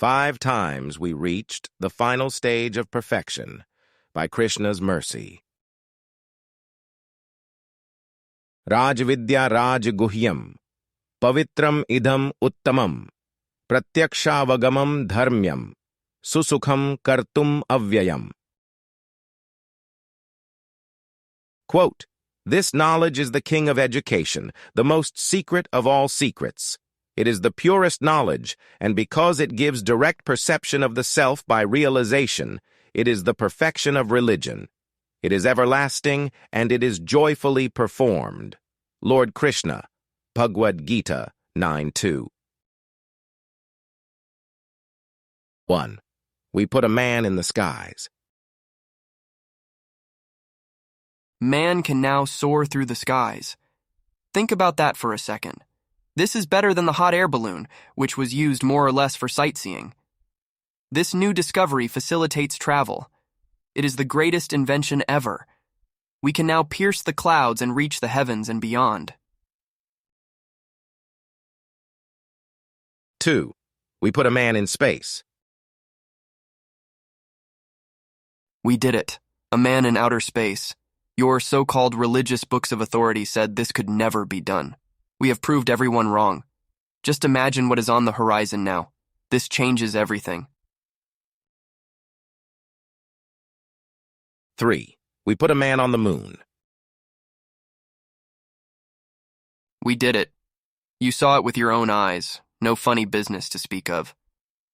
5 times we reached the final stage of perfection by Krishna's mercy. Rajvidya Rajguhyam, Pavitram Idam Uttamam, Pratyakshaavagamam Dharmyam, Susukham Kartum Avyayam. Quote, "This knowledge is the king of education, the most secret of all secrets. It is the purest knowledge, and because it gives direct perception of the self by realization, it is the perfection of religion. It is everlasting, and it is joyfully performed." Lord Krishna, Bhagavad-gita 9:2. 1. We put a man in the skies. Man can now soar through the skies. Think about that for a second. This is better than the hot air balloon, which was used more or less for sightseeing. This new discovery facilitates travel. It is the greatest invention ever. We can now pierce the clouds and reach the heavens and beyond. 2. We put a man in space. We did it. A man in outer space. Your so-called religious books of authority said this could never be done. We have proved everyone wrong. Just imagine what is on the horizon now. This changes everything. 3. We put a man on the moon. We did it. You saw it with your own eyes. No funny business to speak of.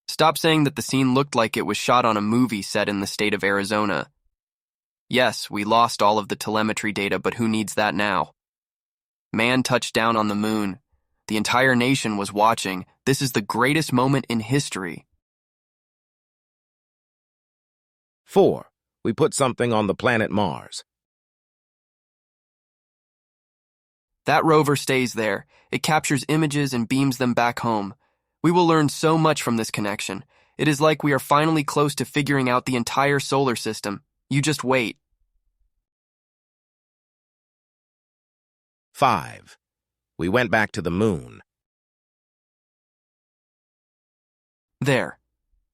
Stop saying that the scene looked like it was shot on a movie set in the state of Arizona. Yes, we lost all of the telemetry data, but who needs that now? Man touched down on the moon. The entire nation was watching. This is the greatest moment in history. 4. We put something on the planet Mars. That rover stays there. It captures images and beams them back home. We will learn so much from this connection. It is like we are finally close to figuring out the entire solar system. You just wait. 5. We went back to the moon. There.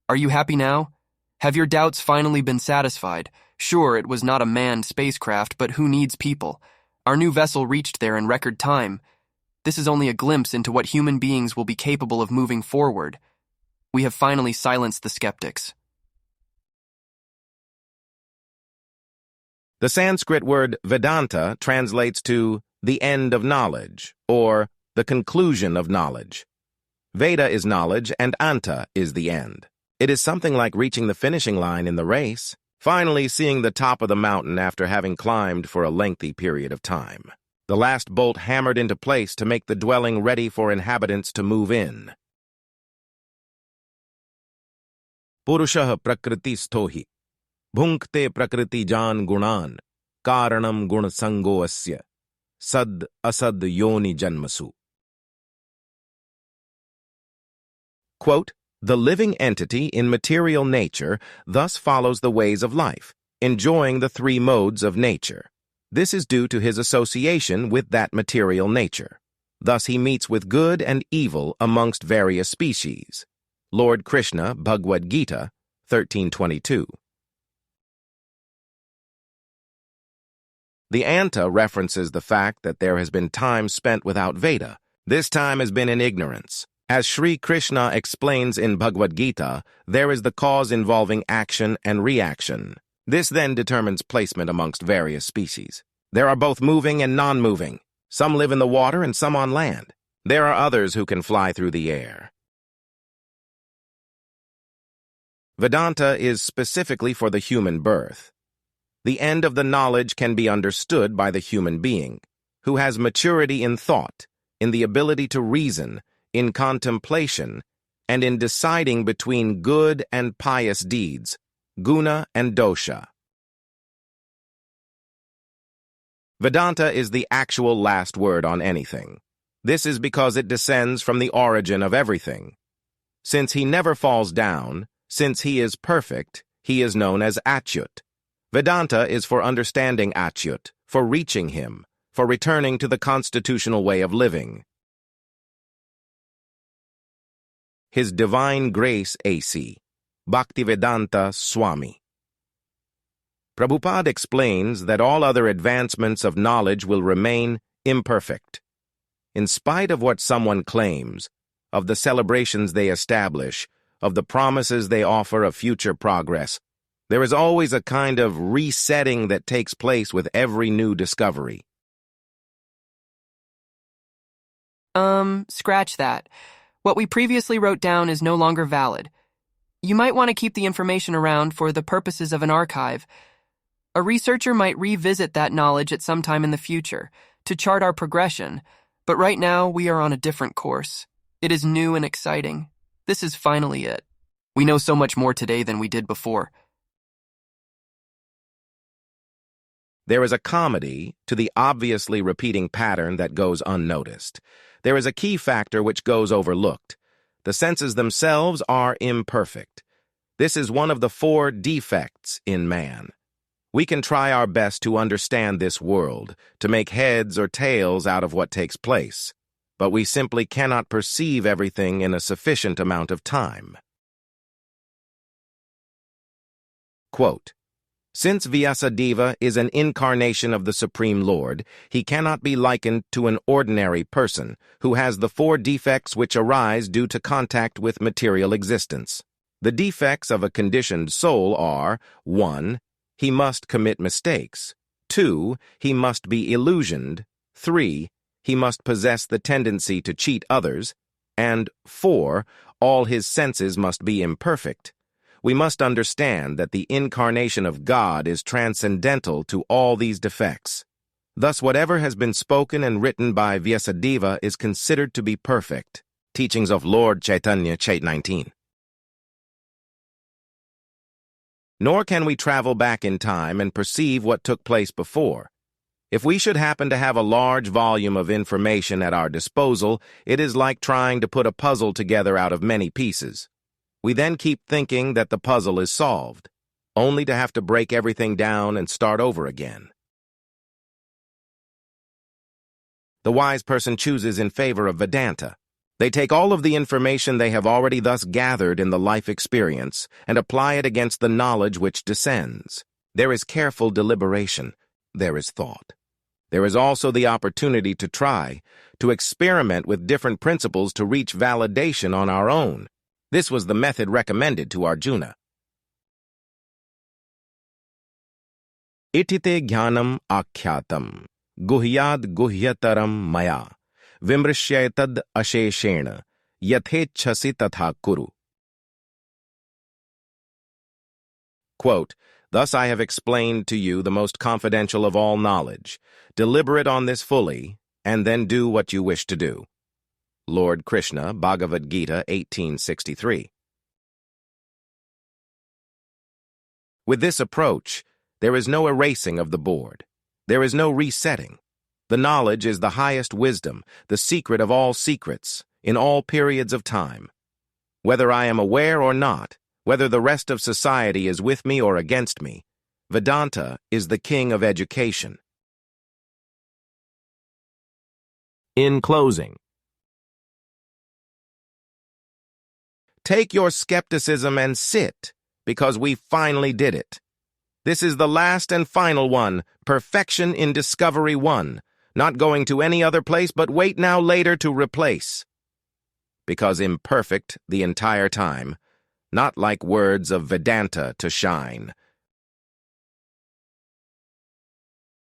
Are you happy now? Have your doubts finally been satisfied? Sure, it was not a manned spacecraft, but who needs people? Our new vessel reached there in record time. This is only a glimpse into what human beings will be capable of moving forward. We have finally silenced the skeptics. The Sanskrit word Vedanta translates to the end of knowledge, or the conclusion of knowledge. Veda is knowledge, and Anta is the end. It is something like reaching the finishing line in the race, finally seeing the top of the mountain after having climbed for a lengthy period of time. The last bolt hammered into place to make the dwelling ready for inhabitants to move in. Purusha prakriti sthohi, bhunkte prakriti jan gunan, karanam gun sango asya, sad asad yoni janmasu. Quote, "The living entity in material nature thus follows the ways of life, enjoying the 3 modes of nature. This is due to his association with that material nature. Thus he meets with good and evil amongst various species." Lord Krishna, Bhagavad-gita 13:22. The Anta references the fact that there has been time spent without Veda. This time has been in ignorance. As Sri Krishna explains in Bhagavad-gita, there is the cause involving action and reaction. This then determines placement amongst various species. There are both moving and non-moving. Some live in the water and some on land. There are others who can fly through the air. Vedanta is specifically for the human birth. The end of the knowledge can be understood by the human being, who has maturity in thought, in the ability to reason, in contemplation, and in deciding between good and pious deeds, guna and dosha. Vedanta is the actual last word on anything. This is because it descends from the origin of everything. Since he never falls down, since he is perfect, he is known as Achyut. Vedanta is for understanding Achyut, for reaching him, for returning to the constitutional way of living. His Divine Grace A.C., Bhaktivedanta Swami. Prabhupada explains that all other advancements of knowledge will remain imperfect. In spite of what someone claims, of the celebrations they establish, of the promises they offer of future progress, there is always a kind of resetting that takes place with every new discovery. Scratch that. What we previously wrote down is no longer valid. You might want to keep the information around for the purposes of an archive. A researcher might revisit that knowledge at some time in the future to chart our progression, but right now we are on a different course. It is new and exciting. This is finally it. We know so much more today than we did before. There is a comedy to the obviously repeating pattern that goes unnoticed. There is a key factor which goes overlooked. The senses themselves are imperfect. This is one of the 4 defects in man. We can try our best to understand this world, to make heads or tails out of what takes place, but we simply cannot perceive everything in a sufficient amount of time. Quote, "Since Vyasadeva is an incarnation of the Supreme Lord, he cannot be likened to an ordinary person who has the 4 defects which arise due to contact with material existence. The defects of a conditioned soul are: 1. He must commit mistakes. 2. He must be illusioned. 3. He must possess the tendency to cheat others. And 4. All his senses must be imperfect. We must understand that the incarnation of God is transcendental to all these defects. Thus, whatever has been spoken and written by Vyasadeva is considered to be perfect." Teachings of Lord Chaitanya, Chait 19. Nor can we travel back in time and perceive what took place before. If we should happen to have a large volume of information at our disposal, it is like trying to put a puzzle together out of many pieces. We then keep thinking that the puzzle is solved, only to have to break everything down and start over again. The wise person chooses in favor of Vedanta. They take all of the information they have already thus gathered in the life experience and apply it against the knowledge which descends. There is careful deliberation. There is thought. There is also the opportunity to try, to experiment with different principles to reach validation on our own. This was the method recommended to Arjuna. Itite jnanam akyatam, guhyad guhyataram maya, vimrishyetad asheshena, yathechhasi tatha kuru. Quote, "Thus I have explained to you the most confidential of all knowledge. Deliberate on this fully, and then do what you wish to do." Lord Krishna, Bhagavad-gita 1863. With this approach, there is no erasing of the board. There is no resetting. The knowledge is the highest wisdom, the secret of all secrets, in all periods of time. Whether I am aware or not, whether the rest of society is with me or against me, Vedanta is the king of education. In closing, take your skepticism and sit, because we finally did it. This is the last and final one, perfection in discovery 1, not going to any other place but wait now later to replace. Because imperfect the entire time, not like words of Vedanta to shine.